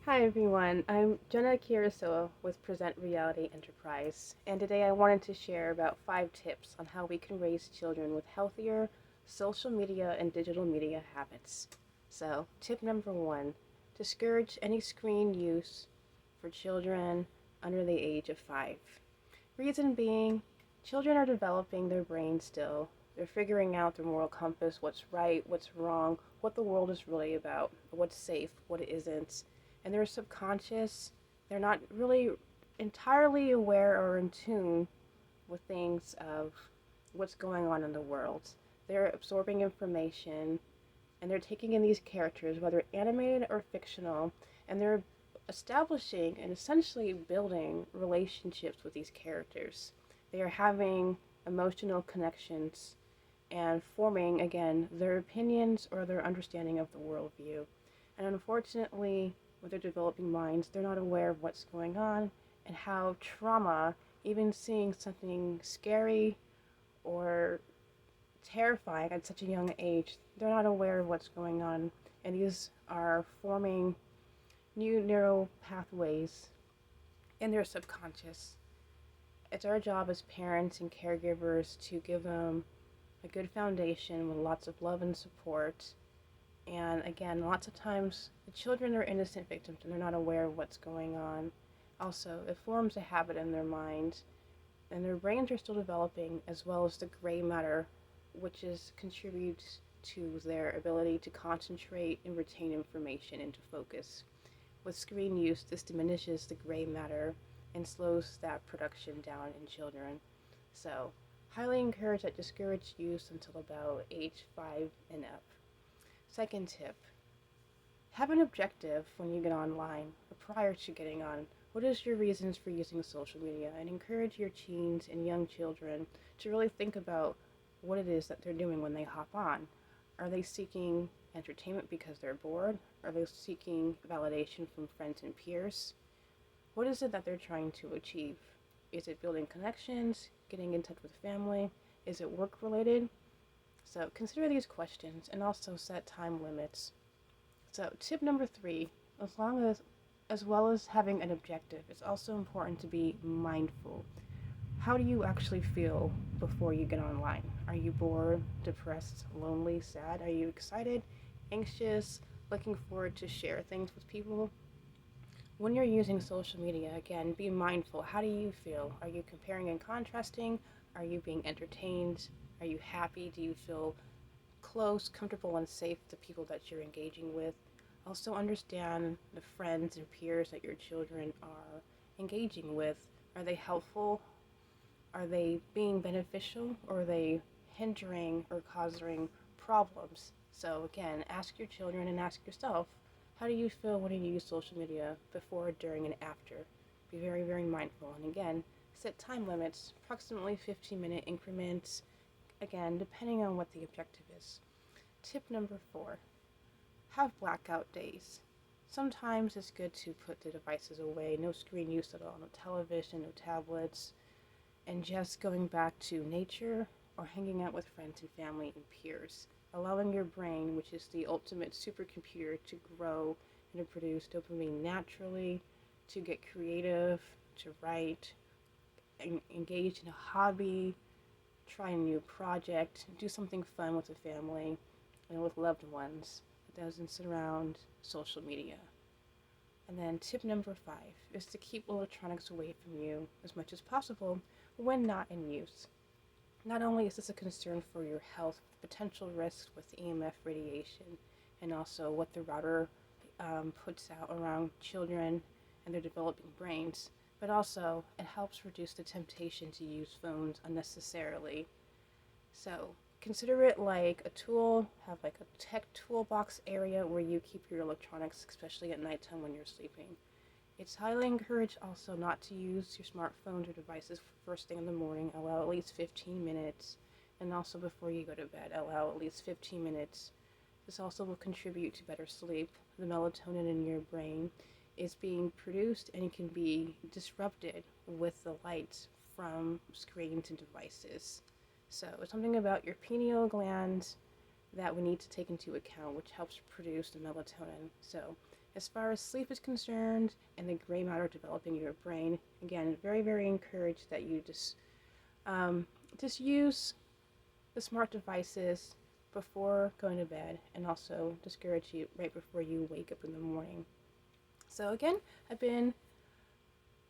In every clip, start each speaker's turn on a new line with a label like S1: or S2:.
S1: Hi everyone, I'm Jenna Kirisoa with Present Reality Enterprise, and today I wanted to share about 5 tips on how we can raise children with healthier social media and digital media habits. So, tip number 1, discourage any screen use for children under the age of 5. Reason being, children are developing their brains still. They're figuring out their moral compass, what's right, what's wrong, what the world is really about, what's safe, what isn't. And their subconscious, they're not really entirely aware or in tune with things of what's going on in the world. They're absorbing information and they're taking in these characters, whether animated or fictional, and they're establishing and essentially building relationships with these characters. They are having emotional connections and forming, again, their opinions or their understanding of the worldview. And unfortunately, with their developing minds, they're not aware of what's going on and how trauma, even seeing something scary or terrifying at such a young age, they're not aware of what's going on. And these are forming new neural pathways in their subconscious. It's our job as parents and caregivers to give them a good foundation with lots of love and support. And again, lots of times the children are innocent victims and they're not aware of what's going on. Also, it forms a habit in their mind, and their brains are still developing, as well as the gray matter, which contributes to their ability to concentrate and retain information and to focus. With screen use, this diminishes the gray matter and slows that production down in children. So, highly encourage that discourage use until about age 5 and up. Second tip, have an objective when you get online or prior to getting on. What is your reasons for using social media? And encourage your teens and young children to really think about what it is that they're doing when they hop on. Are they seeking entertainment because they're bored? Are they seeking validation from friends and peers? What is it that they're trying to achieve? Is it building connections, getting in touch with family? Is it work related? So consider these questions and also set time limits. So tip number 3, as well as having an objective, it's also important to be mindful. How do you actually feel before you get online? Are you bored, depressed, lonely, sad? Are you excited, anxious, looking forward to share things with people? When you're using social media, again, be mindful. How do you feel? Are you comparing and contrasting? Are you being entertained? Are you happy? Do you feel close, comfortable, and safe with the people that you're engaging with? Also, understand the friends and peers that your children are engaging with. Are they helpful? Are they being beneficial, or are they hindering or causing problems? So, again, ask your children and ask yourself, how do you feel when you use social media before, during, and after? Be very, very mindful. And again, set time limits, approximately 15-minute increments, again, depending on what the objective is. Tip number 4, have blackout days. Sometimes it's good to put the devices away, no screen use at all, no television, no tablets, and just going back to nature or hanging out with friends and family and peers, allowing your brain, which is the ultimate supercomputer, to grow and to produce dopamine naturally, to get creative, to write, engage in a hobby, try a new project, do something fun with the family and with loved ones that doesn't surround social media. And then tip number 5 is to keep electronics away from you as much as possible when not in use. Not only is this a concern for your health, potential risks with EMF radiation, and also what the router puts out around children and their developing brains, but also it helps reduce the temptation to use phones unnecessarily. So consider it like a tool, have like a tech toolbox area where you keep your electronics, especially at nighttime when you're sleeping. It's highly encouraged also not to use your smartphones or devices first thing in the morning. Allow at least 15 minutes. And also before you go to bed, allow at least 15 minutes. This also will contribute to better sleep. The melatonin in your brain is being produced and it can be disrupted with the lights from screens and devices. So it's something about your pineal gland that we need to take into account, which helps produce the melatonin. So As far as sleep is concerned and the gray matter developing in your brain, again, very, very encouraged that you just use the smart devices before going to bed, and also discourage you right before you wake up in the morning. So again, I've been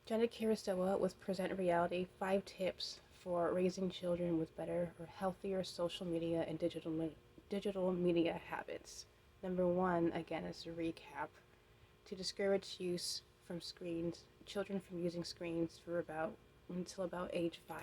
S1: Jenna Kiristowa with Present Reality, 5 tips for raising children with better or healthier social media and digital media habits. Number 1, again, is a recap, to discourage use from screens, children from using screens for until about age 5.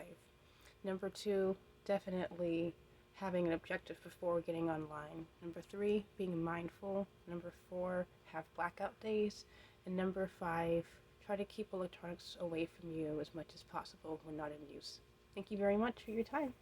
S1: Number 2, definitely having an objective before getting online. Number 3, being mindful. Number 4, have blackout days. And number 5, try to keep electronics away from you as much as possible when not in use. Thank you very much for your time.